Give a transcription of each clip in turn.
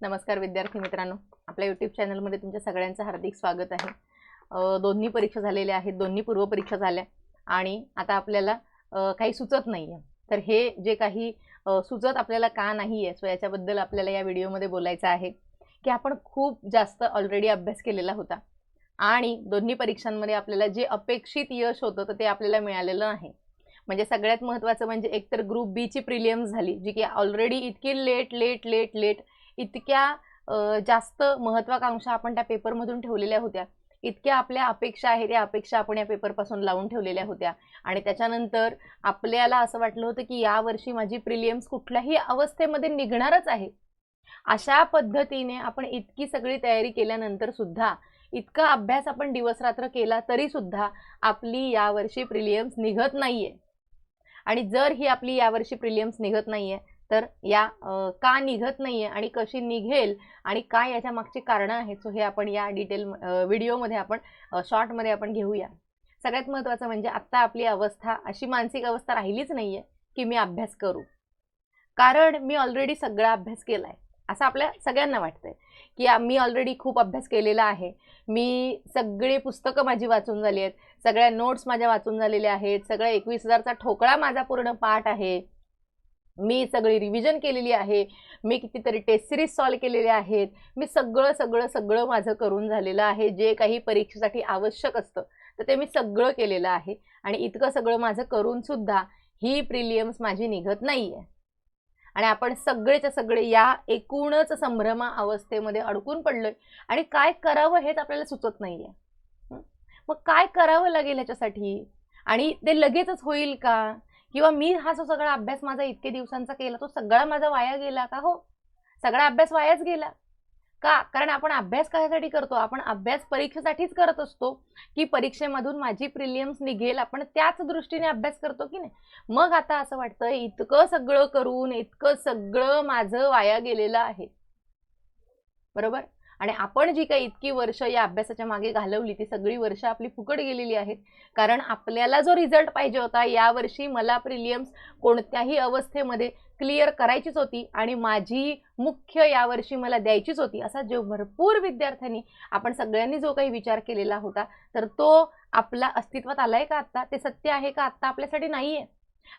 नमस्कार विद्यार्थी मित्रांनो, आपल्या YouTube चॅनलमध्ये तुमच्या सगळ्यांचं हार्दिक स्वागत आहे। दोन्ही परीक्षा झालेल्या आहेत, दोन्ही पूर्व परीक्षा झाल्या आणि आता आपल्याला काही सुचत नाहीये। तर हे जे काही सुचत आपल्याला का नाहीये सो याच्याबद्दल आपल्याला या व्हिडिओमध्ये बोलायचं आहे की आपण खूप जास्त ऑलरेडी अभ्यास केलेला होता आणि दोन्ही परीक्षांमध्ये आपल्याला जे अपेक्षित यश होतं तर ते आपल्याला मिळालेलं नाही। म्हणजे सगळ्यात महत्त्वाचं म्हणजे एकतर ग्रुप बी ची प्रिलिम्स झाली, जी की ऑलरेडी इतकी लेट इतक्या जास्त महत्त्वाकांक्षा आपण त्या पेपरमधून ठेवलेल्या होत्या, इतक्या आपल्या अपेक्षा आहेत त्या अपेक्षा आपण या पेपरपासून लावून ठेवलेल्या होत्या आणि त्याच्यानंतर आपल्याला असं वाटलं होतं की यावर्षी माझी प्रिलिम्स कुठल्याही अवस्थेमध्ये निघणारच आहे। अशा पद्धतीने आपण इतकी सगळी तयारी केल्यानंतर सुद्धा, इतका अभ्यास आपण दिवस रात्र केला तरी सुद्धा आपली यावर्षी प्रिलिम्स निघत नाहीये। आणि जर ही आपली यावर्षी प्रिलिम्स निघत नाहीये तर का निघत नाहीये आणि कशी निघेल आणि काय याच्या मागची कारणं आहेत सो हे आपण या डिटेल व्हिडिओमध्ये आपण शॉर्टमध्ये आपण घेऊया। सगळ्यात महत्त्वाचं म्हणजे आता आपली अवस्था अशी मानसिक अवस्था राहिलीच नाहीये की मी अभ्यास करू, कारण मी ऑलरेडी सगळा अभ्यास केलाय असं आपल्या सगळ्यांना वाटतंय की मी ऑलरेडी खूप अभ्यास केलेला आहे, मी सगळी पुस्तकं माझी वाचून झाली आहेत, सगळ्या नोट्स माझ्या वाचून झालेल्या आहेत, सगळ्या 21,000चा ठोकळा माझा पूर्ण पाठ आहे, मी सगळी रिव्हिजन केलेली आहे, मी कितीतरी टेस्ट सिरीज सॉल्व केलेल्या आहेत, मी सगळं माझं करून झालेलं आहे। जे काही परीक्षेसाठी आवश्यक असतं तर ते मी सगळं केलेलं आहे आणि इतकं सगळं माझं करून सुद्धा ही प्रिलिम्स माझी निघत नाहीये आणि आपण सगळेच्या सगळे या एकूणच संभ्रमा अवस्थेमध्ये अडकून पडलोय आणि काय करावं हेच आपल्याला सुचत नाहीये। मग काय करावं लागेल याच्यासाठी आणि ते लगेचच होईल का, किंवा मी हा जो सगळा अभ्यास माझा इतके दिवसांचा केला तो सगळा माझा वाया गेला का? हो, सगळा अभ्यास वायाच गेला का? कारण आपण अभ्यास कशासाठी करतो? आपण अभ्यास परीक्षेसाठीच करत असतो की परीक्षेमधून माझी प्रिलिम्स निघेल, आपण त्याच दृष्टीने अभ्यास करतो की नाही। मग आता असं वाटतं इतकं सगळं करून इतकं सगळं माझं वाया गेलेलं आहे, बरोबर? आणि आपण जी काही इतकी वर्ष या अभ्यासाच्या मागे घालवली ती सगळी वर्ष आपली फुकट गेलेली आहेत, कारण आपल्याला जो रिझल्ट पाहिजे होता यावर्षी मला प्रिलिम्स कोणत्याही अवस्थेमध्ये क्लिअर करायचीच होती आणि माझी मुख्य यावर्षी मला द्यायचीच होती, असा जो भरपूर विद्यार्थ्यांनी आपण सगळ्यांनी जो काही विचार केलेला होता तर तो आपला अस्तित्वात आलाय का आता? ते सत्य आहे का आता आपल्यासाठी? नाहीये।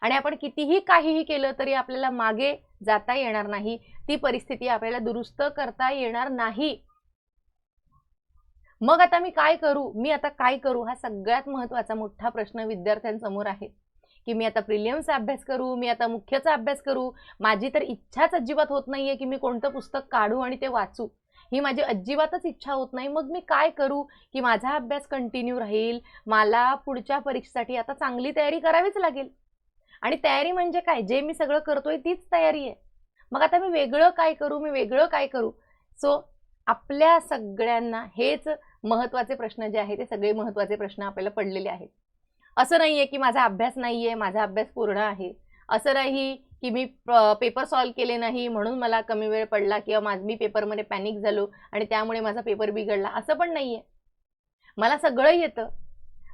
आणि आपण कितीही काहीही केलं तरी आपल्याला मागे जाता येणार नाही, ती परिस्थिती आपल्याला दुरुस्त करता येणार नाही। मग आता मी काय करू? हा सगळ्यात महत्त्वाचा मोठा प्रश्न विद्यार्थ्यांसमोर आहे की मी आता प्रिलिम्सचा अभ्यास करू, मी आता मुख्यचा अभ्यास करू। माझी तर इच्छाच अजिबात होत नाहीये की मी कोणतं पुस्तक काढू आणि ते वाचू, ही माझी अजिबातच इच्छा होत नाही। मग मी काय करू की माझा अभ्यास कंटिन्यू राहील, मला पुढच्या परीक्षेसाठी आता चांगली तयारी करावीच लागेल आणि तयारी म्हणजे काय? जे मी सगळं करतोय तीच तयारी आहे। मग आता मी वेगळं काय करू? सो आपल्या सगळ्यांना हेच महत्त्वाचे प्रश्न जे आहेत ते सगळे महत्त्वाचे प्रश्न आपल्याला पडलेले आहेत। असं नाहीये की माझा अभ्यास नाहीये, माझा अभ्यास पूर्ण आहे, असं नाही की मी पेपर सॉल्व केले नाही म्हणून मला कमी वेळ पडला किंवा मी पेपरमध्ये पॅनिक झालो आणि त्यामुळे माझा पेपर बिघडला, असं पण नाहीये। मला सगळं येतं,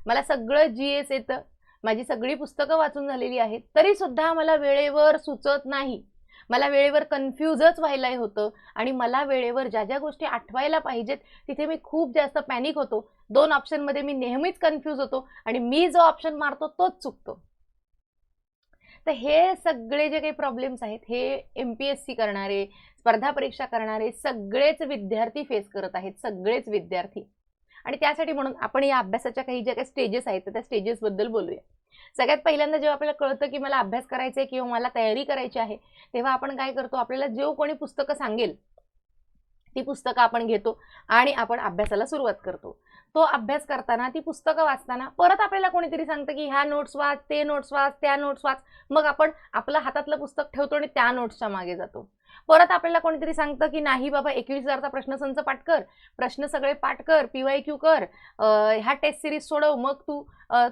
मला सगळं GS येतं, माझी सगळी पुस्तकं वाचून झालेली आहेत, तरी सुद्धा मला वेळेवर सुचत नाही, मला वेळेवर कन्फ्यूजच व्हायला होतं आणि मला वेळेवर ज्या ज्या गोष्टी आठवायला पाहिजेत तिथे मी खूप जास्त पॅनिक होतो। 2 ऑप्शनमध्ये मी नेहमीच कन्फ्यूज होतो आणि मी जो ऑप्शन मारतो तोच चुकतो। तर हे सगळे जे काही प्रॉब्लेम्स आहेत हे MPSC करणारे, स्पर्धा परीक्षा करणारे सगळेच विद्यार्थी फेस करत आहेत, सगळेच विद्यार्थी। आणि त्यासाठी म्हणून आपण या अभ्यासाच्या काही ज्या काही स्टेजेस आहेत त्या स्टेजेस बद्दल बोलूया। सगळ्यात पहिल्यांदा जेव्हा आपल्याला कळतं की मला अभ्यास करायचा आहे किंवा मला तयारी करायची आहे तेव्हा आपण काय करतो, आपल्याला जो कोणी पुस्तकं सांगेल ती पुस्तकं आपण घेतो आणि आपण अभ्यासाला सुरुवात करतो। तो अभ्यास करताना, ती पुस्तकं वाचताना परत आपल्याला कोणीतरी सांगतं की ह्या नोट्स वाच, ते नोट्स वाच, त्या नोट्स वाच, मग आपण आपलं हातातलं पुस्तक ठेवतो आणि त्या नोट्सच्या मागे जातो। परत आपल्याला कोणीतरी सांगतं की नाही बाबा 21,000चा प्रश्नसंच पाठ कर, प्रश्न सगळे पाठ कर, PYQ कर, ह्या टेस्ट सिरीज सोडव, मग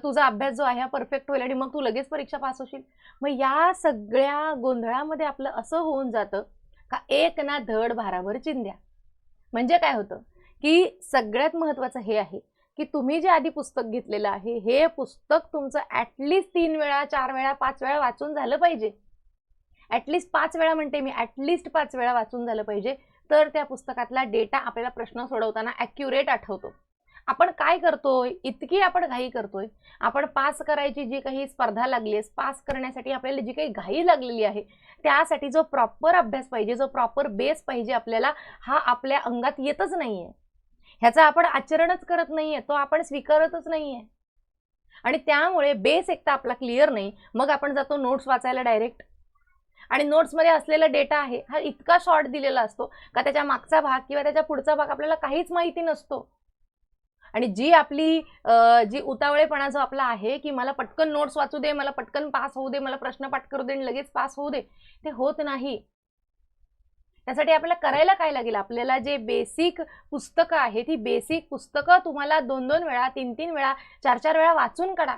तुझा अभ्यास जो आहे हा परफेक्ट होईल आणि मग तू लगेच परीक्षा पास होशील। मग या सगळ्या गोंधळामध्ये आपलं असं होऊन जातं का एक ना धड भाराभर चिंध्या। म्हणजे काय होतं की सगळ्यात महत्त्वाचं हे आहे की तुम्ही जे आधी पुस्तक घेतलेलं आहे हे पुस्तक तुमचं ॲटलिस्ट 3 वेळा, 4 वेळा, 5 वेळा वाचून झालं पाहिजे। ॲटलिस्ट 5 वेळा म्हणते मी, ॲटलिस्ट 5 वेळा वाचून झालं पाहिजे, तर त्या पुस्तकातला डेटा आपल्याला प्रश्न सोडवताना ॲक्युरेट आठवतो. आपण काय करतोय, इतकी आपण घाई करतोय. आपण पास करायची जी काही स्पर्धा लागली आहे, पास करण्यासाठी आपल्याला जी काही घाई लागलेली आहे, त्यासाठी जो प्रॉपर अभ्यास पाहिजे, जो प्रॉपर बेस पाहिजे आपल्याला, हा आपल्या अंगात येतच नाहीये. ह्याचं आपण आचरणच करत नाहीये, तो आपण स्वीकारतच नाहीये. आणि त्यामुळे बेस एक तर आपला क्लिअर नाही, मग आपण जातो नोट्स वाचायला डायरेक्ट. आणि नोट्समध्ये असलेला डेटा आहे हा इतका शॉर्ट दिलेला असतो का त्याच्या मागचा भाग किंवा त्याच्या पुढचा भाग आपल्याला काहीच माहिती नसतो. आणि जी आपली जी उतावळेपणा जो आपला आहे की मला पटकन नोट्स वाचू दे, मला पटकन पास होऊ दे, मला प्रश्न पाठ करू दे आणि लगेच पास होऊ दे, ते होत नाही. त्यासाठी आपल्याला करायला काय लागेल, आपल्याला जे बेसिक पुस्तकं आहे ती बेसिक पुस्तकं तुम्हाला 2-2 वेळा, 3-3 वेळा, 4-4 वेळा वाचून काढा.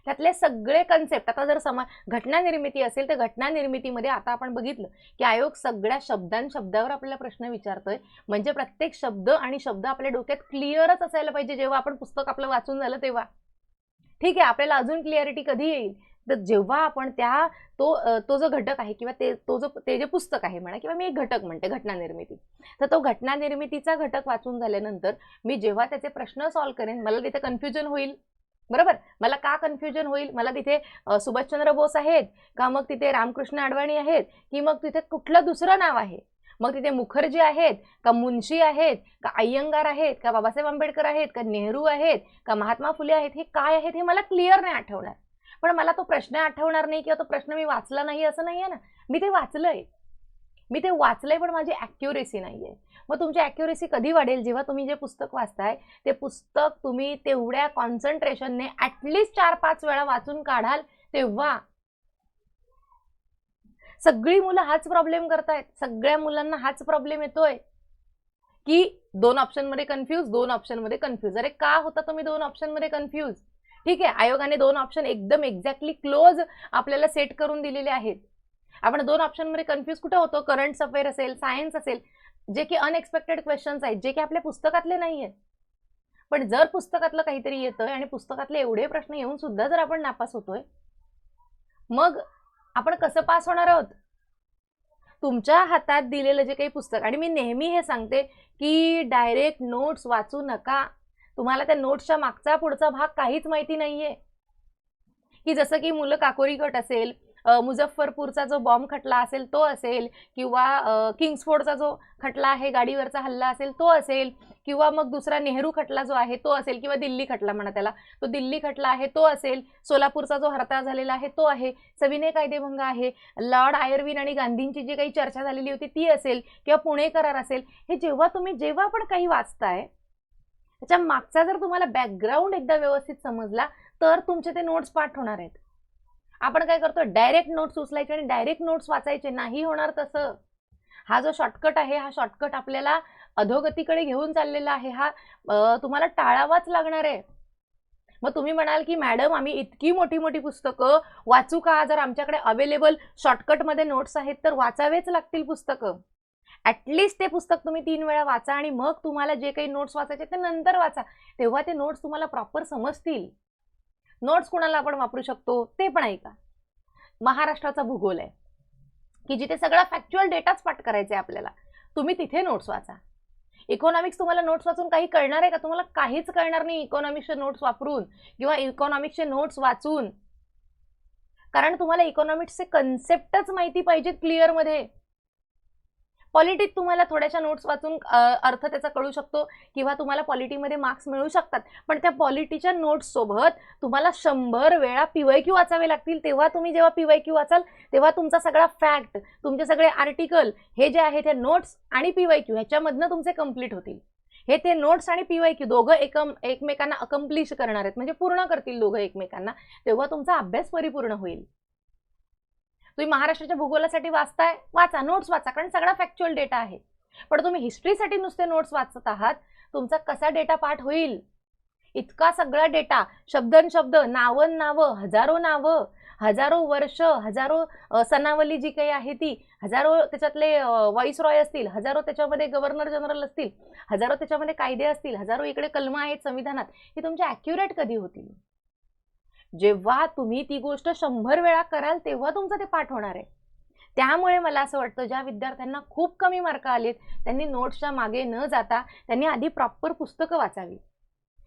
त्यातले सगळे कन्सेप्ट, आता जर घटना निर्मिती असेल तर घटना निर्मितीमध्ये आता आपण बघितलं की आयोग सगळ्या शब्दांवर आपल्याला प्रश्न विचारतोय. म्हणजे प्रत्येक शब्द आणि शब्द आपल्या डोक्यात क्लिअरच असायला पाहिजे जेव्हा आपण पुस्तक आपलं वाचून झालं तेव्हा. ठीक आहे, आपल्याला अजून क्लिअरिटी कधी येईल तर जेव्हा आपण तो जो घटक आहे किंवा ते जे पुस्तक आहे म्हणा, किंवा मी एक घटक म्हणते घटना निर्मिती, तर तो घटना निर्मितीचा घटक वाचून झाल्यानंतर मी जेव्हा त्याचे प्रश्न सॉल्व्ह करेन मला तिथे कन्फ्युजन होईल. बरोबर, मला का कन्फ्युजन होईल, मला तिथे सुभाषचंद्र बोस आहेत का, मग तिथे रामकृष्ण अडवाणी आहेत, की मग तिथे कुठलं दुसरं नाव आहे, मग तिथे मुखर्जी आहेत का, मुन्शी आहेत का, अय्यंगार आहेत का, बाबासाहेब आंबेडकर आहेत का, नेहरू आहेत का, महात्मा फुले आहेत, हे काय आहेत हे मला क्लिअर नाही आठवणार. पण मला तो प्रश्न आठवणार नाही किंवा तो प्रश्न मी वाचला नाही असं नाहीये ना, मी ते वाचलंय पण माझी ॲक्युरेसी नाहीये. मग तुमची ॲक्युरेसी कधी वाढेल, जेव्हा तुम्ही जे पुस्तक वाचताय ते पुस्तक तुम्ही तेवढ्या कॉन्सन्ट्रेशनने ॲटलिस्ट 4-5 वेळा वाचून काढाल तेव्हा. सगळी मुलं हाच प्रॉब्लेम करतायत, सगळ्या मुलांना हाच प्रॉब्लेम येतोय की 2 ऑप्शनमध्ये कन्फ्यूज, 2 ऑप्शनमध्ये कन्फ्यूज. अरे का होता तुम्ही 2 ऑप्शनमध्ये कन्फ्यूज? ठीक आहे, आयोगाने 2 ऑप्शन एकदम एक्झॅक्टली क्लोज आपल्याला सेट करून दिलेले आहेत. आपण 2 ऑप्शनमध्ये कन्फ्यूज कुठे होतो, करंट अफेअर असेल, सायन्स असेल, जे की अनएक्सपेक्टेड क्वेश्चन्स आहेत, जे की आपल्या पुस्तकातले नाही आहेत. पण जर पुस्तकातलं काहीतरी येतंय आणि पुस्तकातले एवढे प्रश्न येऊन सुद्धा जर आपण नापास होतोय, मग आपण कसं पास होणार आहोत? तुमच्या हातात दिलेलं जे काही पुस्तक, आणि मी नेहमी हे सांगते की डायरेक्ट नोट्स वाचू नका. तुम्हाला त्या नोट्सच्या मागचा पुढचा भाग काहीच माहिती नाहीये. की जसं की मुलं काकोरी गट असेल, मुझफ्फरपूरचा जो बॉम्ब खटला असेल तो असेल, किंवा किंग्सफोर्डचा जो खटला आहे गाडीवरचा हल्ला असेल तो असेल, किंवा मग दुसरा नेहरू खटला जो आहे तो असेल, किंवा दिल्ली खटला म्हणा त्याला, तो दिल्ली खटला आहे तो असेल, सोलापूरचा जो हरताळ झालेला आहे तो आहे, सविनय कायदेभंग आहे, लॉर्ड आयर्विन आणि गांधींची जी काही चर्चा झालेली होती ती असेल, किंवा पुणे करार असेल. हे जेव्हा पण काही वाचताय त्याच्या मागचा जर तुम्हाला बॅकग्राऊंड एकदा व्यवस्थित समजला तर तुमचे ते नोट्स पाठ होणार आहेत. आपण काय करतो, डायरेक्ट नोट्स उचलायचे आणि डायरेक्ट नोट्स वाचायचे, नाही होणार तसं. हा जो शॉर्टकट आहे हा शॉर्टकट आपल्याला अधोगतीकडे घेऊन चाललेला आहे, हा तुम्हाला टाळावाच लागणार आहे. मग तुम्ही म्हणाल की मॅडम आम्ही इतकी मोठी मोठी पुस्तकं वाचू का, जर आमच्याकडे अवेलेबल शॉर्टकटमध्ये नोट्स आहेत तर वाचावेच लागतील पुस्तकं. ॲटलिस्ट ते पुस्तक तुम्ही 3 वेळा वाचा आणि मग तुम्हाला जे काही नोट्स वाचायचे ते नंतर वाचा, तेव्हा ते नोट्स तुम्हाला प्रॉपर समजतील. नोट्स कोणाला आपण वापरू शकतो ते पण ऐका. महाराष्ट्राचा भूगोल आहे की जिथे सगळा फॅक्च्युअल डेटाच पाठ करायचा आहे आपल्याला, तुम्ही तिथे नोट्स वाचा. इकॉनॉमिक्स तुम्हाला नोट्स वाचून काही कळणार आहे का? तुम्हाला काहीच कळणार नाही इकॉनॉमिक्सचे नोट्स वापरून किंवा इकॉनॉमिक्सचे नोट्स वाचून, कारण तुम्हाला इकॉनॉमिक्सचे कन्सेप्टच माहिती पाहिजेत क्लिअरमध्ये. पॉलिटिक तुम्हाला थोड्याशा नोट्स वाचून अर्थ त्याचा कळू शकतो किंवा तुम्हाला पॉलिटीमध्ये मार्क्स मिळू शकतात, पण त्या पॉलिटीच्या नोट्स सोबत तुम्हाला 100 वेळा PYQ वाचावे लागतील. तेव्हा तुम्ही जेव्हा PYQ वाचाल तेव्हा तुमचा सगळा फॅक्ट, तुमचे सगळे आर्टिकल हे जे आहे ते नोट्स आणि PYQ ह्याच्यामधनं तुमचे कंप्लीट होतील. हे ते नोट्स आणि PYQ दोघं एकमेकांना अकम्प्लिश करणार आहेत, म्हणजे पूर्ण करतील दोघं एकमेकांना, तेव्हा तुमचा अभ्यास परिपूर्ण होईल. तुम्ही महाराष्ट्राच्या भूगोलासाठी वाचताय, वाचा, नोट्स वाचा, कारण सगळा फॅक्च्युअल डेटा आहे. पण तुम्ही हिस्ट्रीसाठी नुसते नोट्स वाचत आहात, तुमचा कसा डेटा पाठ होईल? इतका सगळा डेटा, शब्द, नावं, हजारो वर्ष, हजारो सनावली जी काही आहे ती, हजारो त्याच्यातले व्हाईस रॉय असतील, हजारो त्याच्यामध्ये गव्हर्नर जनरल असतील, हजारो त्याच्यामध्ये कायदे असतील, हजारो इकडे कलमं आहेत संविधानात, हे तुमचे ॲक्युरेट कधी होतील? जेव्हा तुम्ही ती गोष्ट 100 वेळा कराल तेव्हा तुमचं ते पाठ होणार आहे. त्यामुळे मला असं वाटतं ज्या विद्यार्थ्यांना खूप कमी मार्क आलेत त्यांनी नोट्सच्या मागे न जाता त्यांनी आधी प्रॉपर पुस्तकं वाचावी.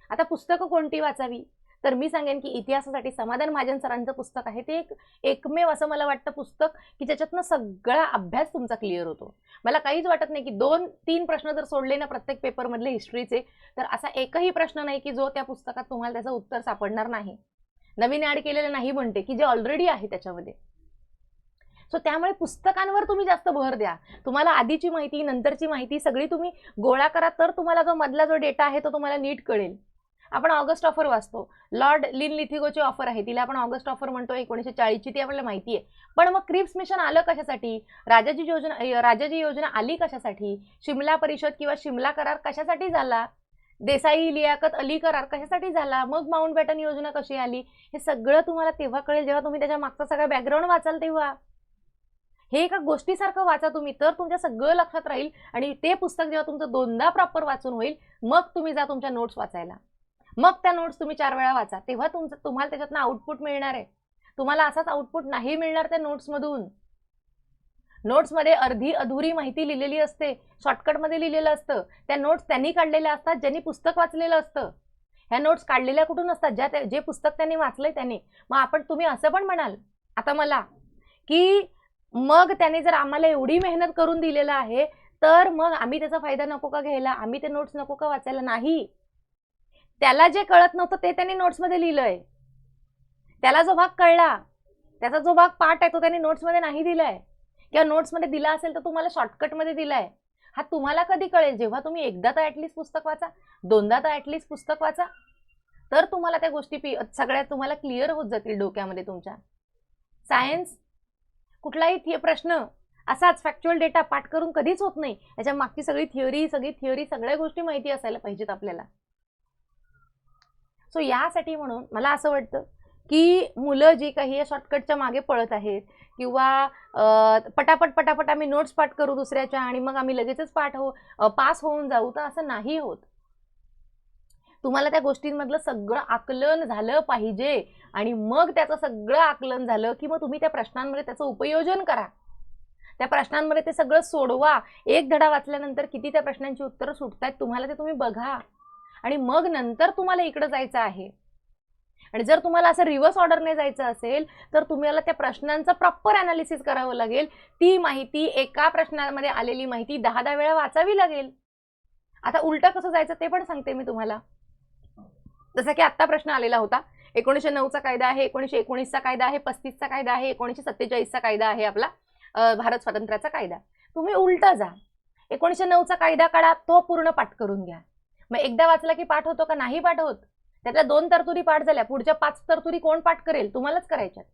आता पुस्तकं कोणती वाचावी, तर मी सांगेन की इतिहासासाठी समाधान महाजन सरांचं पुस्तक आहे. ते एकमेव असं मला वाटतं पुस्तक की ज्याच्यातनं सगळा अभ्यास तुमचा क्लिअर होतो. मला काहीच वाटत नाही की 2-3 प्रश्न जर सोडले ना प्रत्येक पेपरमधले हिस्ट्रीचे, तर असा एकही प्रश्न नाही की जो त्या पुस्तकात तुम्हाला त्याचं उत्तर सापडणार नाही. नवीन ऍड केलेलं नाही म्हणते की जे ऑलरेडी आहे त्याच्यामध्ये. सो त्यामुळे पुस्तकांवर तुम्ही जास्त भर द्या. तुम्हाला आधीची माहिती नंतरची माहिती सगळी तुम्ही गोळा करा, तर तुम्हाला जो मधला जो डेटा आहे तो तुम्हाला नीट कळेल. आपण ऑगस्ट ऑफर वाचतो, लॉर्ड लिन लिथिगोची ऑफर आहे, तिला आपण ऑगस्ट ऑफर म्हणतो 1940ची, ती आपल्याला माहिती आहे. पण मग क्रिप्स मिशन आलं कशासाठी, राजाजी योजना आली कशासाठी, शिमला परिषद किंवा शिमला करार कशासाठी झाला, देसाई लियाकत अली करार कशासाठी झाला, मग माउंटबॅटन योजना कशी आली, हे सगळं तुम्हाला तेव्हा कळेल जेव्हा तुम्ही त्याच्या मागचा सगळा बॅकग्राऊंड वाचाल तेव्हा. हे एका गोष्टीसारखं वाचा तुम्ही, तर तुमच्या सगळं लक्षात राहील. आणि ते पुस्तक जेव्हा तुमचं 2दा प्रॉपर वाचून होईल, मग तुम्ही जा तुमच्या नोट्स वाचायला. मग त्या नोट्स तुम्ही 4 वेळा वाचा, तेव्हा तुम्हाला त्याच्यातनं आउटपुट मिळणार आहे. तुम्हाला असाच आउटपुट नाही मिळणार त्या नोट्समधून. नोट्समध्ये अर्धी अधुरी माहिती लिहिलेली असते, शॉर्टकटमध्ये लिहिलेलं असतं. त्या नोट्स त्यांनी काढलेल्या असतात ज्यांनी पुस्तक वाचलेलं असतं. ह्या नोट्स काढलेल्या कुठून असतात, जे पुस्तक त्यांनी वाचलंय त्यांनी. मग तुम्ही असं पण म्हणाल आता मला की मग त्याने जर आम्हाला एवढी मेहनत करून दिलेलं आहे, तर मग आम्ही त्याचा फायदा नको का घ्यायला, आम्ही ते नोट्स नको का वाचायला. नाही, त्याला जे कळत नव्हतं ते त्यांनी नोट्समध्ये लिहिलंय. त्याला जो भाग कळला, त्याचा जो भाग पाठ आहे तो त्यांनी नोट्समध्ये नाही दिलाय, किंवा नोट्समध्ये दिला असेल तर तुम्हाला शॉर्टकटमध्ये दिलाय. हा तुम्हाला कधी कळेल, जेव्हा तुम्ही एकदा तर ऍटलीस्ट पुस्तक वाचा, 2दा तर ऍटलीस्ट पुस्तक वाचा, तर तुम्हाला त्या गोष्टी सगळ्या तुम्हाला क्लिअर होत जातील डोक्यामध्ये तुमच्या. सायन्स कुठलाही प्रश्न असाच फॅक्च्युअल डेटा पाठ करून कधीच होत नाही. याच्या मागची सगळी थिअरी सगळ्या गोष्टी माहिती असायला पाहिजेत आपल्याला. सो यासाठी म्हणून मला असं वाटतं की मुलं जी काही शॉर्टकटच्या मागे पळत आहेत, किंवा पटापट आम्ही नोट्स पाठ करू दुसऱ्याच्या आणि मग आम्ही लगेचच पास होऊन जाऊ, तर असं नाही होत. तुम्हाला त्या गोष्टींमधलं सगळं आकलन झालं पाहिजे, आणि मग त्याचं सगळं आकलन झालं की मग तुम्ही त्या प्रश्नांमध्ये त्याचं उपयोजन करा. त्या प्रश्नांमध्ये ते सगळं सोडवा. एक धडा वाचल्यानंतर किती त्या प्रश्नांची उत्तरं सुटतायत तुम्हाला ते तुम्ही बघा, आणि मग नंतर तुम्हाला इकडे जायचं आहे. आणि जर तुम्हाला असं रिव्हर्स ऑर्डरने जायचं असेल तर तुम्हाला त्या प्रश्नांचं प्रॉपर अनालिसिस करावं लागेल. ती माहिती, एका प्रश्नामध्ये आलेली माहिती 10-10 वेळा वाचावी लागेल. आता उलटं कसं जायचं ते पण सांगते मी तुम्हाला. जसं की आत्ता प्रश्न आलेला होता, 1909चा कायदा आहे, 1919चा कायदा आहे, 35चा कायदा आहे, 1947चा कायदा आहे आपला भारत स्वातंत्र्याचा कायदा. तुम्ही उलटा जा, 1909चा कायदा काढा, तो पूर्ण पाठ करून घ्या. मग एकदा वाचला की पाठ होतो का, नाही पाठ होत. त्यातल्या 2 तरतुदी पाठ झाल्या, पुढच्या 5 तरतुदी कोण पाठ करेल, तुम्हालाच करायच्यात.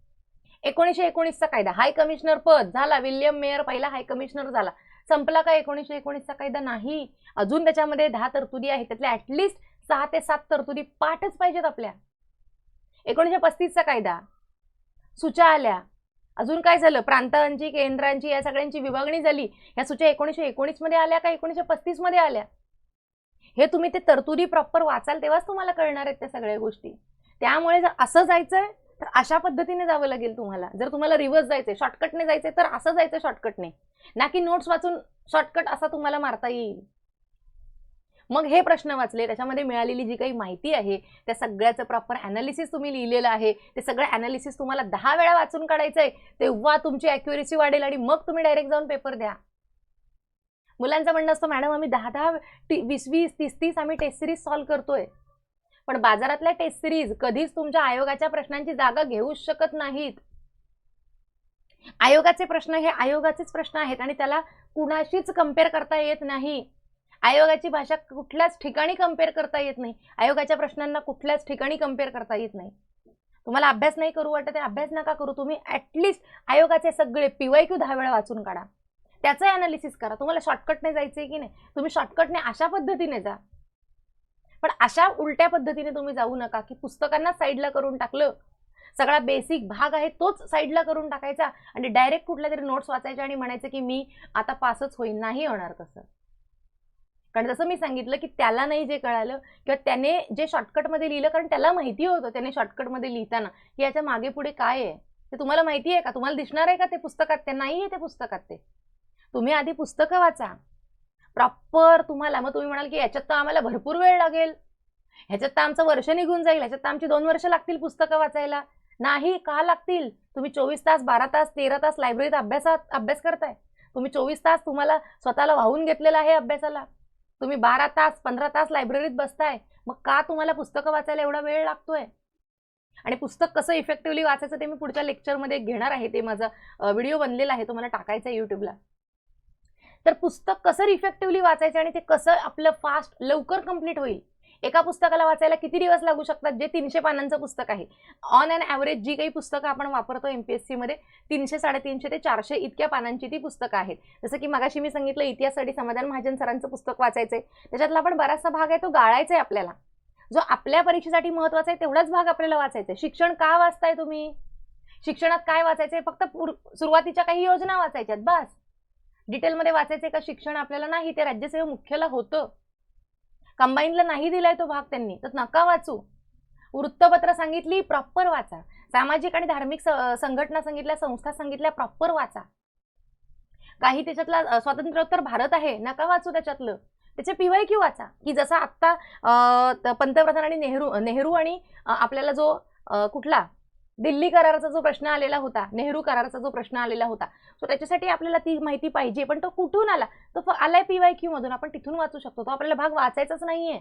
1919चा कायदा, हाय कमिशनर पद झाला, विल्यम मेयर पहिला हाय कमिशनर झाला, संपला का 1919चा कायदा? नाही, अजून त्याच्यामध्ये 10 तरतुदी आहेत, त्यातल्या ऍटलिस्ट 6 ते 7 तरतुदी पाठच पाहिजेत आपल्या. 1935चा कायदा, सूच्या आल्या, अजून काय झालं, प्रांतांची, केंद्रांची, या सगळ्यांची विभागणी झाली. या सूच्या 1919 मध्ये आल्या का 1935 मध्ये आल्या, हे तुम्ही ते तरतुदी प्रॉपर वाचाल तेव्हाच तुम्हाला कळणार आहेत त्या सगळ्या गोष्टी. त्यामुळे जर असं जायचंय तर अशा पद्धतीने जावं लागेल तुम्हाला. जर तुम्हाला रिव्हर्स जायचंय, शॉर्टकटने जायचंय, तर असं जायचं शॉर्टकटने, ना की नोट्स वाचून शॉर्टकट असा तुम्हाला मारता येईल. मग हे प्रश्न वाचले, त्याच्यामध्ये मिळालेली जी काही माहिती आहे त्या सगळ्याचं प्रॉपर अनालिसिस तुम्ही लिहिलेलं आहे, ते सगळं अनालिसिस तुम्हाला 10 वेळा वाचून काढायचंय, तेव्हा तुमची ॲक्युरेसी वाढेल आणि मग तुम्ही डायरेक्ट जाऊन पेपर द्या. मुलांचं म्हणणं असतं, मॅडम आम्ही 10-10, 20-20, 30-30 आम्ही टेस्ट सिरीज सॉल्व्ह करतोय, पण बाजारातल्या टेस्ट सिरीज कधीच तुमच्या आयोगाच्या प्रश्नांची जागा घेऊ शकत नाहीत. आयोगाचे प्रश्न हे आयोगाचेच प्रश्न आहेत आणि त्याला कुणाशीच कम्पेअर करता येत नाही. आयोगाची भाषा कुठल्याच ठिकाणी कम्पेअर करता येत नाही. आयोगाच्या प्रश्नांना कुठल्याच ठिकाणी कम्पेअर करता येत नाही. तुम्हाला अभ्यास नाही करू वाटत, अभ्यास नका करू. तुम्ही ऍटलिस्ट आयोगाचे सगळे PYQ 10 वेळा वाचून काढा, त्याचं अनालिसिस करा. तुम्हाला शॉर्टकटने जायचंय की नाही, तुम्ही शॉर्टकटने अशा पद्धतीने जा, पण अशा उलट्या पद्धतीने तुम्ही जाऊ नका की पुस्तकांना साईडला करून टाकलं, सगळा बेसिक भाग आहे तोच साईडला करून टाकायचा आणि डायरेक्ट कुठल्या तरी नोट्स वाचायच्या आणि म्हणायचं की मी आता पासच होईन. नाही होणार तसं. कारण जसं मी सांगितलं की त्याला नाही जे कळालं किंवा त्याने जे शॉर्टकटमध्ये लिहिलं, कारण त्याला माहिती होतं त्याने शॉर्टकटमध्ये लिहिताना की याच्या मागे पुढे काय आहे, ते तुम्हाला माहिती आहे का? तुम्हाला दिसणार आहे का ते पुस्तकात? ते नाही आहे ते पुस्तकात. ते तुम्ही आधी पुस्तकं वाचा प्रॉपर तुम्हाला. मग तुम्ही म्हणाल की याच्यात तर आम्हाला भरपूर वेळ लागेल, ह्याच्यात तर आमचं वर्ष निघून जाईल, ह्याच्यात तर आमची 2 वर्ष लागतील पुस्तकं वाचायला. नाही, का लागतील? तुम्ही 24 तास, 12 तास, 13 तास लायब्ररीत अभ्यास करताय. तुम्ही 24 तास तुम्हाला स्वतःला वाहून घेतलेला आहे अभ्यासाला. तुम्ही 12 तास, 15 तास लायब्ररीत बसताय. मग का तुम्हाला पुस्तकं वाचायला एवढा वेळ लागतोय? आणि पुस्तक कसं इफेक्टिव्हली वाचायचं ते मी पुढच्या लेक्चरमध्ये घेणार आहे. ते माझा व्हिडिओ बनलेला आहे, तो मला टाकायचा आहे यूट्यूबला. तर पुस्तक कसं इफेक्टिव्हली वाचायचं आणि ते कसं आपलं फास्ट लवकर कंप्लीट होईल. एका पुस्तकाला वाचायला किती दिवस लागू शकतात? जे 300 पानांचं पुस्तक आहे, ऑन अँड ॲव्हरेज जी काही पुस्तकं आपण वापरतो MPSC मध्ये 300, 350 ते 400 इतक्या पानांची ती पुस्तकं आहेत. जसं की मगाशी मी सांगितलं इतिहासासाठी समाधान महाजन सरांचं पुस्तक वाचायचंय, त्याच्यातला पण बराचसा भाग आहे तो गाळायचा आहे आपल्याला. जो आपल्या परीक्षेसाठी महत्वाचा आहे तेवढाच भाग आपल्याला वाचायचा आहे. शिक्षण का वाचताय तुम्ही? शिक्षणात काय वाचायचंय? फक्त सुरुवातीच्या काही योजना वाचायच्यात बस. डिटेलमध्ये वाचायचंय का शिक्षण आपल्याला? नाही. ते राज्यसेवा मुख्यला होतं, कंबाईनला नाही दिलाय तो भाग त्यांनी, तर नका वाचू. वृत्तपत्र सांगितली प्रॉपर वाचा. सामाजिक आणि धार्मिक संघटना सांगितल्या, संस्था सांगितल्या प्रॉपर वाचा. काही त्याच्यातला स्वातंत्र्योत्तर भारत आहे, नका वाचू त्याच्यातलं. त्याचे PYQ वाचा. की जसा आत्ता पंतप्रधान आणि नेहरू आणि आपल्याला जो कुठला दिल्ली कराराचा जो प्रश्न आलेला होता, नेहरू कराराचा जो प्रश्न आलेला होता, सो त्याच्यासाठी आपल्याला ती माहिती पाहिजे. पण तो कुठून आला? तो आलाय PYQ मधून. आपण तिथून वाचू शकतो. तो आपल्याला भाग वाचायचाच नाहीये.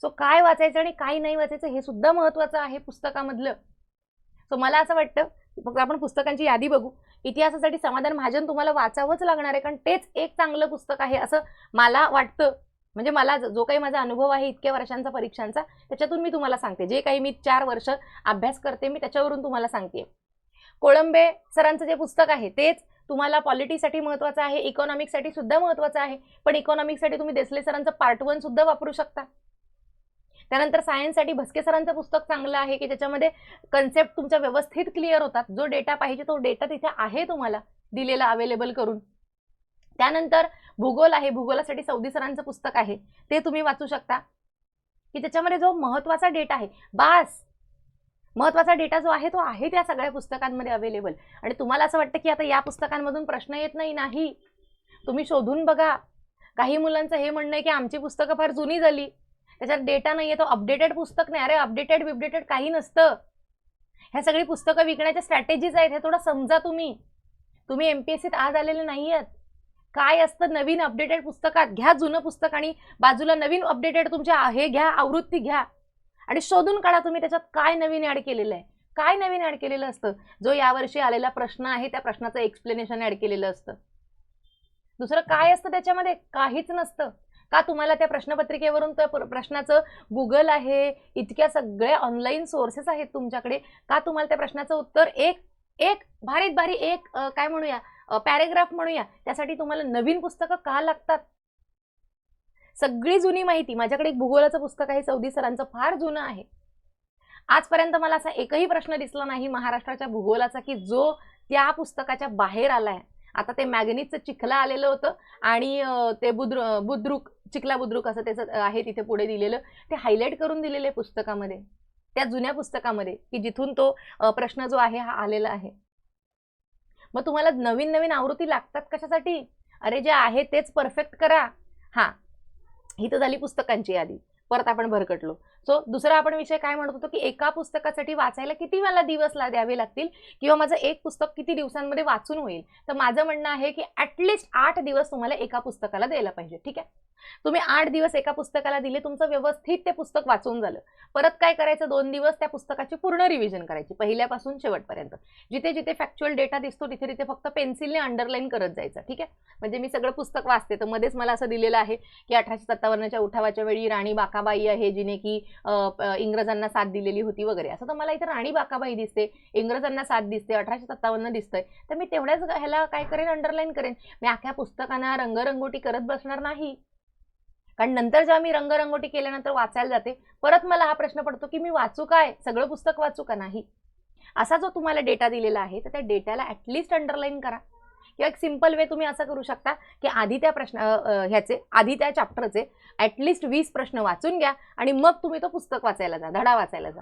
सो काय वाचायचं आणि काय नाही वाचायचं हे सुद्धा महत्वाचं आहे पुस्तकामधलं. सो मला असं वाटतं फक्त आपण पुस्तकांची यादी बघू. इतिहासासाठी समाधान महाजन तुम्हाला वाचावंच लागणार आहे, कारण तेच एक चांगलं पुस्तक आहे असं मला वाटतं. म्हणजे मला जो काही माझा अनुभव आहे इतक्या वर्षांचा परीक्षांचा, त्याच्यातून मी तुम्हाला सांगते. जे काही मी 4 वर्ष अभ्यास करते मी त्याच्यावरून तुम्हाला सांगते. कोळंबे सरांचं जे पुस्तक आहे तेच तुम्हाला पॉलिटीसाठी महत्वाचं आहे, इकॉनॉमिक्ससाठी सुद्धा महत्वाचं आहे. पण इकॉनॉमिक्ससाठी तुम्ही देसले सरांचं पार्ट 1 सुद्धा वापरू शकता. त्यानंतर सायन्ससाठी भस्के सरांचं पुस्तक चांगलं आहे की ज्याच्यामध्ये कन्सेप्ट तुमच्या व्यवस्थित क्लिअर होतात. जो डेटा पाहिजे तो डेटा तिथे आहे तुम्हाला दिलेला अवेलेबल करून. त्यानंतर भूगोल आहे, भूगोलासाठी सौदी सरांचं पुस्तक आहे, ते तुम्ही वाचू शकता की त्याच्यामध्ये जो महत्वाचा डेटा आहे, बास महत्वाचा डेटा जो आहे तो आहे त्या सगळ्या पुस्तकांमध्ये अवेलेबल. आणि तुम्हाला असं वाटतं की आता या पुस्तकांमधून प्रश्न येत नाही, तुम्ही शोधून बघा. काही मुलांचं हे म्हणणं आहे की आमची पुस्तकं फार जुनी झाली, त्याच्यात डेटा नाहीये, तो अपडेटेड पुस्तक नाही. अरे अपडेटेड काही नसतं. ह्या सगळी पुस्तकं विकण्याच्या स्ट्रॅटेजीज आहेत, हे थोडं समजा. तुम्ही MPSCत आज आलेले नाही आहेत. काय असतं नवीन अपडेटेड पुस्तकात? घ्या जुनं पुस्तक आणि बाजूला नवीन अपडेटेड तुमच्या हे घ्या, आवृत्ती घ्या आणि शोधून काढा तुम्ही त्याच्यात काय नवीन ऍड केलेलं आहे. काय नवीन ऍड केलेलं असतं? जो यावर्षी आलेला प्रश्न आहे त्या प्रश्नाचं एक्सप्लेनेशन ऍड केलेलं असतं. दुसरं काय असतं त्याच्यामध्ये? काहीच नसतं. का तुम्हाला त्या प्रश्नपत्रिकेवरून त्या प्रश्नाचं गुगल आहे, इतक्या सगळ्या ऑनलाईन सोर्सेस आहेत तुमच्याकडे, का तुम्हाला त्या प्रश्नाचं उत्तर एक भारीत भारी एक काय म्हणूया पॅरेग्राफ म्हणूया त्यासाठी तुम्हाला नवीन पुस्तकं का लागतात? सगळी जुनी माहिती. माझ्याकडे एक भूगोलाचं पुस्तक आहे सौदी सरांचं, फार जुनं आहे. आजपर्यंत मला असा एकही प्रश्न दिसला नाही महाराष्ट्राच्या भूगोलाचा की जो त्या पुस्तकाच्या बाहेर आलाय. आता ते मॅगनीजचं चिखला आलेलं होतं आणि ते बुद्रुक चिखला बुद्रुक असं त्याचं आहे तिथे पुढे दिलेलं, ते हायलाइट करून दिलेले पुस्तकामध्ये, त्या जुन्या पुस्तकामध्ये की जिथून तो प्रश्न जो आहे हा आलेला आहे. मग तुम्हाला नवीन नवीन आवृत्ती लागतात कशासाठी? अरे जे आहे तेच परफेक्ट करा. हा, ही तर झाली पुस्तकांची यादी. परत आपण भरकटलो. सो दुसरा आपण विषय काय म्हणत होतो की एका पुस्तकासाठी वाचायला किती मला दिवस द्यावे लागतील किंवा माझं एक पुस्तक किती दिवसांमध्ये वाचून होईल. तर माझं म्हणणं आहे की ॲटलिस्ट 8 दिवस तुम्हाला एका पुस्तकाला द्यायला पाहिजे. ठीक आहे, तुम्ही 8 दिवस एका पुस्तकाला दिले, तुमचं व्यवस्थित ते पुस्तक वाचून झालं. परत काय करायचं? 2 दिवस त्या पुस्तकाची पूर्ण रिव्हिजन करायची पहिल्यापासून शेवटपर्यंत. जिथे जिथे फॅक्च्युअल डेटा दिसतो तिथे तिथे फक्त पेन्सिलने अंडरलाईन करत जायचं. ठीक आहे, म्हणजे मी सगळं पुस्तक वाचते तर मध्येच मला असं दिलेलं आहे की 1857च्या उठावाच्या वेळी राणी बाकाबाई आहे जिने की इंग्रजांना साथ दिलेली होती वगैरे. असं तर मला इथे राणी बाकाबाई दिसते, इंग्रजांना साथ दिसते, 1857 दिसतंय. तर मी तेवढ्याच ह्याला काय करेन? अंडरलाईन करेन. मी अख्ख्या पुस्तकांना रंगरंगोटी करत बसणार नाही, कारण नंतर जेव्हा मी रंगरंगोटी केल्यानंतर वाचायला जाते परत मला हा प्रश्न पडतो की मी वाचू काय? सगळं पुस्तक वाचू का? नाही. असा जो तुम्हाला डेटा दिलेला आहे तर त्या डेटाला ॲटलिस्ट अंडरलाईन करा. किंवा एक सिंपल वे तुम्ही असं करू शकता की आधी त्या चॅप्टरचे ॲटलिस्ट 20 प्रश्न वाचून घ्या आणि मग तुम्ही तो पुस्तक वाचायला जा, धडा वाचायला जा.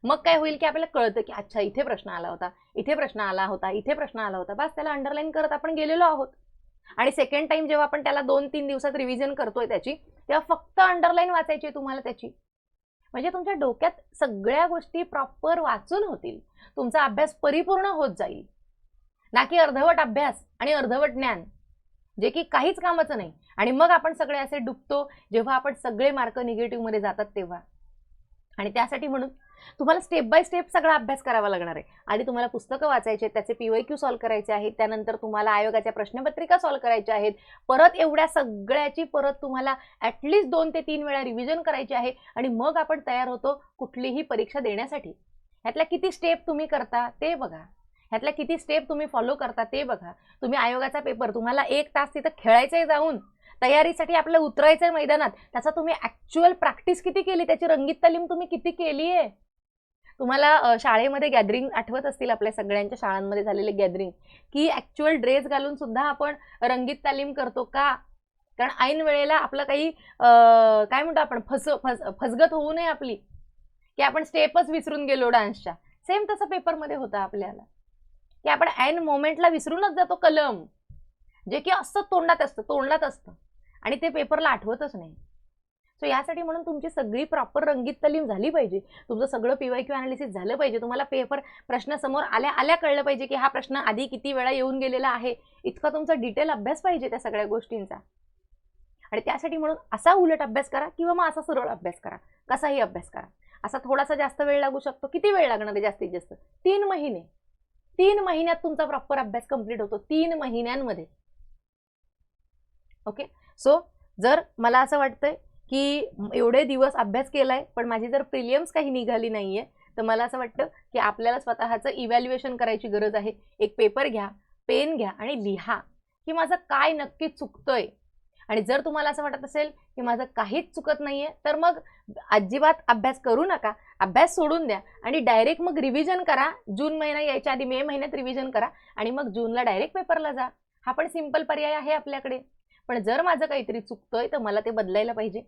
मग काय होईल की आपल्याला कळतं की अच्छा इथे प्रश्न आला होता, इथे प्रश्न आला होता, इथे प्रश्न आला होता, बस त्याला अंडरलाईन करत आपण गेलेलो आहोत. आणि सेकंड टाइम जेव्हा आपण त्याला 2-3 दिवसात रिव्हिजन करतोय त्याची, तेव्हा फक्त अंडरलाईन वाचायची तुम्हाला त्याची. म्हणजे तुमच्या डोक्यात सगळ्या गोष्टी प्रॉपर वाचून होतील, तुमचा अभ्यास परिपूर्ण होत जाईल. ना की अर्धवट अभ्यास आणि अर्धवट ज्ञान जे की काहीच कामाचं नाही. आणि मग आपण सगळे असे डुबतो जेव्हा आपण सगळे मार्क निगेटिव्ह मध्ये जातात तेव्हा. आणि त्यासाठी म्हणून तुम्हाला स्टेप बाय स्टेप सगळा अभ्यास करावा लागणार आहे. आधी तुम्हाला पुस्तकं वाचायचे, त्याचे PYQ सॉल्व्ह करायचे आहेत, त्यानंतर तुम्हाला आयोगाच्या प्रश्नपत्रिका सॉल्व्ह करायच्या आहेत, परत एवढ्या सगळ्याची परत तुम्हाला ॲटलिस्ट 2 ते 3 वेळा रिव्हिजन करायची आहे. आणि मग आपण तयार होतो कुठलीही परीक्षा देण्यासाठी. ह्यातल्या किती स्टेप तुम्ही करता ते बघा, ह्यातल्या किती स्टेप तुम्ही फॉलो करता ते बघा. तुम्ही आयोगाचा पेपर, तुम्हाला 1 तास तिथं खेळायचंय जाऊन, तयारीसाठी आपलं उतरायचंय मैदानात, त्याचा तुम्ही ॲक्च्युअल प्रॅक्टिस किती केली, त्याची रंगीत तालीम तुम्ही किती केली आहे. तुम्हाला शाळेमध्ये गॅदरिंग आठवत असतील, आपल्या सगळ्यांच्या शाळांमध्ये झालेले गॅदरिंग, की ॲक्च्युअल ड्रेस घालून सुद्धा आपण रंगीत तालीम करतो का? कारण ऐन वेळेला आपलं काही काय म्हणतो आपण फसगत होऊ नये आपली, की आपण स्टेपच विसरून गेलो डान्सच्या. सेम तसं पेपरमध्ये होतं आपल्याला, की आपण ऐन मोमेंटला विसरूनच जातो कलम, जे की असतं तोंडात असतं आणि ते पेपरला आठवतच नाही. सो यासाठी म्हणून तुमची सगळी प्रॉपर रंगीत तालीम झाली पाहिजे, तुमचं सगळं PYQ अनालिसिस झालं पाहिजे, तुम्हाला पेपर प्रश्न समोर आल्या कळलं पाहिजे की हा प्रश्न आधी किती वेळा येऊन गेलेला आहे, इतका तुमचा डिटेल अभ्यास पाहिजे त्या सगळ्या गोष्टींचा. आणि त्यासाठी म्हणून असा उलट अभ्यास करा किंवा मग असा सरळ अभ्यास करा, कसाही अभ्यास करा. असा थोडासा जास्त वेळ लागू शकतो. किती वेळ लागणार आहे जास्तीत जास्त? 3 महिने. 3 महिन्यात तुमचा प्रॉपर अभ्यास कंप्लीट होतो, 3 महिन्यांमध्ये. ओके. सो जर मला असं वाटतंय की एवढे दिवस अभ्यास केलाय पण माझी जर प्रिलियम्स काही निघाली नाहीये, तर मला असं वाटतं की आपल्याला स्वतःचं इव्हॅल्युएशन करायची गरज आहे. एक पेपर घ्या, पेन घ्या आणि लिहा की माझं काय नक्की चुकतंय. आणि जर तुम्हाला असं वाटत असेल की माझं काहीच चुकत नाहीये, तर मग अजिबात अभ्यास करू नका, अभ्यास सोडून द्या आणि डायरेक्ट मग रिव्हिजन करा. जून महिना यायच्या आधी मे महिन्यात रिव्हिजन करा आणि मग जूनला डायरेक्ट पेपरला जा. हा पण सिंपल पर्याय आहे आपल्याकडे. पण जर माझं काहीतरी चुकतंय तर मला ते बदलायला पाहिजे,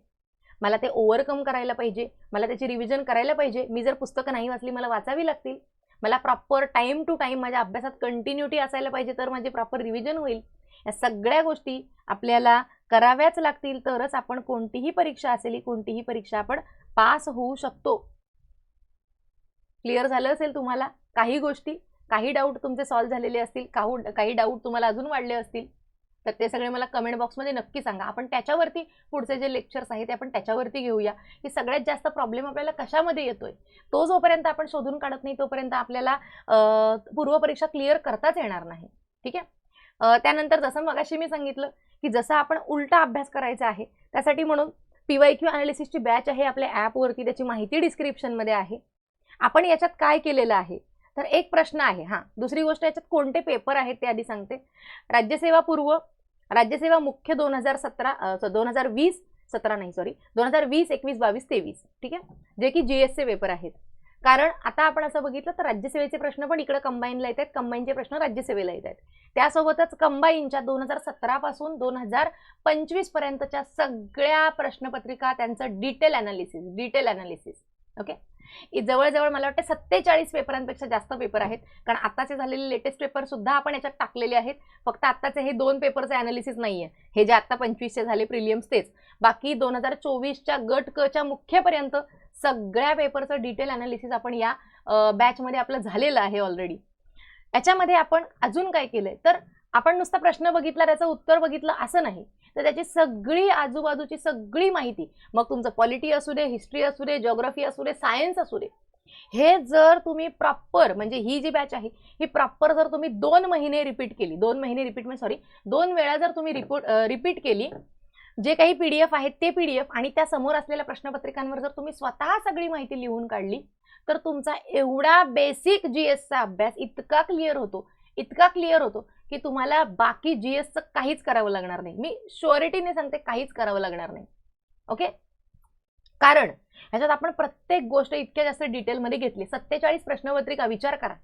मला ते ओव्हरकम करायला पाहिजे, मला त्याची रिव्हिजन करायला पाहिजे. मी जर पुस्तकं नाही वाचली मला वाचावी लागतील. मला प्रॉपर टाइम टू टाइम माझ्या अभ्यासात कंटिन्युटी असायला पाहिजे, तर माझी प्रॉपर रिव्हिजन होईल. या सगळ्या गोष्टी आपल्याला कराव्याच लागतील, तरच आपण कोणतीही परीक्षा असेल, कोणतीही परीक्षा आपण पास होऊ शकतो. क्लिअर झालं असेल तुम्हाला काही गोष्टी, काही डाऊट तुमचे सॉल्व्ह झालेले असतील, काही डाऊट तुम्हाला अजून वाढले असतील, तर ते सगळे मला कमेंट बॉक्समध्ये नक्की सांगा. आपण त्याच्यावरती पुढचे जे लेक्चर्स आहेत ते आपण त्याच्यावरती घेऊया की सगळ्यात जास्त प्रॉब्लेम आपल्याला कशामध्ये येतोय. तो जोपर्यंत आपण शोधून काढत नाही तोपर्यंत आपल्याला पूर्वपरीक्षा क्लिअर करताच येणार नाही. ठीक आहे. त्यानंतर जसं मगाशी मी सांगितलं की जसं आपण उलटा अभ्यास करायचा आहे, त्यासाठी म्हणून PYQ अनालिसिसची बॅच आहे आपल्या ॲपवरती, त्याची माहिती डिस्क्रिप्शनमध्ये आहे. आपण याच्यात काय केलेलं आहे, तर एक प्रश्न आहे. दुसरी गोष्ट, याच्यात कोणते पेपर आहेत ते आधी सांगते. राज्यसेवा पूर्व, राज्यसेवा मुख्य 2020, 21, 22, 23. ठीक आहे, जे की GSचे पेपर आहेत. कारण आता आपण असं बघितलं तर राज्यसेवेचे प्रश्न पण इकडे कंबाईनला येत आहेत, कंबाईनचे प्रश्न राज्यसेवेला येत आहेत. त्यासोबतच कंबाईनच्या 2017 पासून 2025 पर्यंतच्या सगळ्या प्रश्नपत्रिका, त्यांचं डिटेल अनालिसिस. ओके. जवळजवळ मला वाटतं 47 पेपरांपेक्षा जास्त पेपर आहेत. कारण आताचे झालेले लेटेस्ट पेपर सुद्धा आपण याच्यात टाकलेले आहेत. फक्त आत्ताचे हे 2 पेपरचे अनालिसिस नाहीये, हे जे आता 25चे झाले प्रिलियम्स तेच. बाकी 2024च्या गट क च्या मुख्यपर्यंत सगळ्या पेपरचं डिटेल अनालिसिस आपण या बॅचमध्ये आपलं झालेलं आहे ऑलरेडी. याच्यामध्ये आपण अजून काय केलंय, तर आपण नुसता प्रश्न बघितला, त्याचं उत्तर बघितलं असं नाही, तर त्याची सगळी आजूबाजूची सगळी माहिती, मग तुमचं पॉलिटी असू दे, हिस्ट्री असू दे, जिओग्राफी असू दे, सायन्स असू दे, हे जर तुम्ही प्रॉपर, म्हणजे ही जी बॅच आहे ही प्रॉपर जर तुम्ही 2 महिने रिपीट केली, 2 वेळा जर तुम्ही रिपीट केली, जे काही PDF आहेत ते PDF आणि त्या समोर असलेल्या प्रश्नपत्रिकांवर जर तुम्ही स्वतः सगळी माहिती लिहून काढली, तर तुमचा एवढा बेसिक GSचा अभ्यास इतका क्लिअर होतो की तुम्हाला बाकी GSचं काहीच करावं लागणार नाही. मी श्युअरिटीने सांगते, काहीच करावं लागणार नाही. ओके. कारण ह्याच्यात आपण प्रत्येक गोष्ट इतक्या जास्त डिटेलमध्ये घेतली. 47 प्रश्नपत्रिका, विचार करा.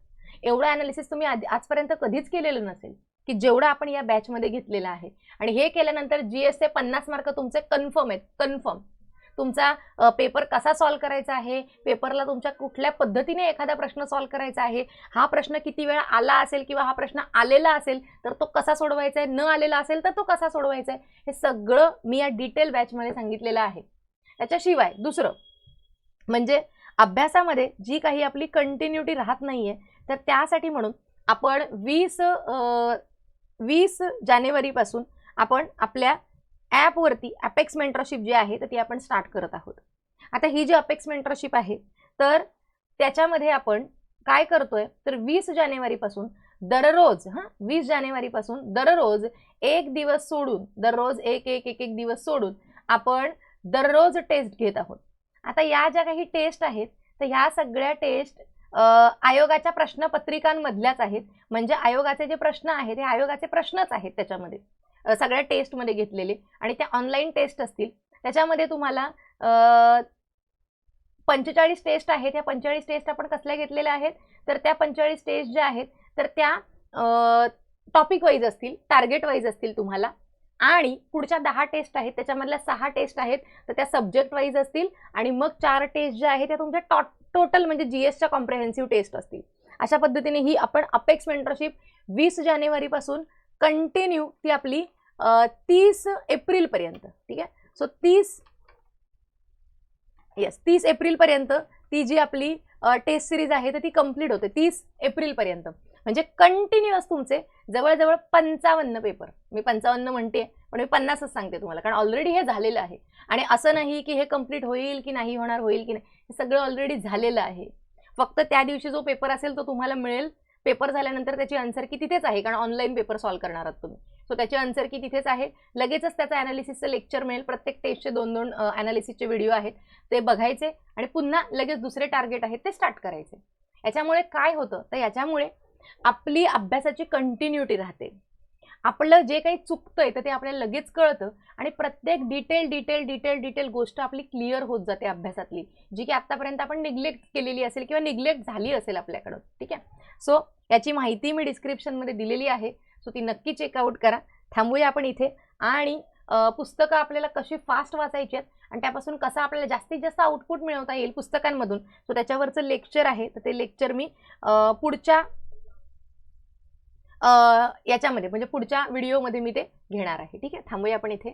एवढा अनालिसिस तुम्ही आजपर्यंत कधीच केलेलं नसेल की जेवढा आपण या बॅचमध्ये घेतलेला आहे. आणि हे केल्यानंतर GSचे 50 मार्क तुमचे कन्फर्म आहेत, कन्फर्म. तुमचा पेपर कसा सॉल्व्ह करायचा आहे, पेपरला तुमच्या कुठल्या पद्धतीने एखादा प्रश्न सॉल्व्ह करायचा आहे, हा प्रश्न किती वेळा आला असेल किंवा हा प्रश्न आलेला असेल तर तो कसा सोडवायचा आहे, न आलेला असेल तर तो कसा सोडवायचा आहे, हे सगळं मी या डिटेल बॅचमध्ये सांगितलेलं आहे. त्याच्याशिवाय दुसरं म्हणजे अभ्यासामध्ये जी काही आपली कंटिन्युटी राहत नाहीये, तर त्यासाठी म्हणून आपण 20 जानेवारीपासून आपण आपल्या ॲपवरती अपेक्स मेंटरशिप जी आहे तर ती आपण स्टार्ट करत आहोत. आता ही जी अपेक्स मेंटरशिप आहे तर त्याच्यामध्ये आपण काय करतोय तर 20 जानेवारीपासून दररोज 20 जानेवारीपासून दररोज एक दिवस सोडून, दररोज एक दिवस सोडून आपण दररोज टेस्ट घेत आहोत. आता या ज्या काही टेस्ट आहेत तर ह्या सगळ्या टेस्ट आयोगाच्या प्रश्नपत्रिकांमधल्याच आहेत. म्हणजे आयोगाचे जे प्रश्न आहेत हे आयोगाचे प्रश्नच आहेत त्याच्यामध्ये सगळ्या टेस्टमध्ये घेतलेले, आणि त्या ऑनलाईन टेस्ट असतील. त्याच्यामध्ये तुम्हाला 45 टेस्ट आहेत. त्या 45 टेस्ट आपण कसल्या घेतलेल्या आहेत तर त्या 45 टेस्ट ज्या आहेत तर त्या टॉपिक वाईज असतील, टार्गेट वाईज असतील तुम्हाला, आणि पुढच्या 10 टेस्ट आहेत त्याच्यामधल्या 6 टेस्ट आहेत तर त्या सब्जेक्ट वाईज असतील, आणि मग 4 टेस्ट ज्या आहेत त्या तुमच्या टोटल म्हणजे जीएसच्या कॉम्प्रेहेन्सिव्ह टेस्ट असतील. अशा पद्धतीने ही आपण अपेक्स मेंटरशिप 20 जानेवारीपासून कंटिन्यू ती आपली 30 एप्रिलपर्यंत, ठीक आहे. सो 30 एप्रिलपर्यंत ती जी आपली टेस्ट सिरीज आहे तर ती कंप्लीट होते 30 एप्रिलपर्यंत. म्हणजे कंटिन्युअस तुमचे जवळजवळ 55 पेपर, मी 55 म्हणते पण मी 50च सांगते तुम्हाला, कारण ऑलरेडी हे झालेलं आहे. आणि असं नाही की हे कंप्लीट होईल की नाही होणार, होईल की नाही, हे सगळं ऑलरेडी झालेलं आहे. फक्त त्या दिवशी जो पेपर असेल तो तुम्हाला मिळेल. पेपर झाल्यानंतर त्याची आन्सर की तिथेच आहे, कारण ऑनलाईन पेपर सॉल्व्ह करणार आहात तुम्ही. सो त्याची आन्सर की तिथेच आहे. लगेचच त्याचं ॲनालिसिसचं लेक्चर मिळेल. प्रत्येक टेस्टचे 2-2 ॲनालिसिसचे व्हिडिओ आहेत ते बघायचे, आणि पुन्हा लगेच दुसरे टार्गेट आहेत ते स्टार्ट करायचे. याच्यामुळे काय होतं तर याच्यामुळे आपली अभ्यासाची कंटिन्युटी राहते. आपलं जे काही चुकतंय तर ते आपल्याला लगेच कळतं, आणि प्रत्येक डिटेल गोष्ट आपली क्लिअर होत जाते अभ्यासातली, जी की आतापर्यंत आपण निग्लेक्ट केलेली असेल किंवा निग्लेक्ट झाली असेल आपल्याकडं, ठीक आहे. सो याची माहिती मी डिस्क्रिप्शनमध्ये दिलेली आहे, सो ती नक्की चेकआउट करा. थांबूया आपण इथे, आणि पुस्तकं आपल्याला कशी फास्ट वाचायची आहेत आणि त्यापासून कसं आपल्याला जास्तीत जास्त आउटपुट मिळवता येईल पुस्तकांमधून, सो त्याच्यावरचं लेक्चर आहे. तर ते लेक्चर मी पुढच्या याच्यामध्ये म्हणजे पुढच्या व्हिडिओमध्ये मी ते घेणार आहे, ठीक आहे. थांबूया आपण इथे.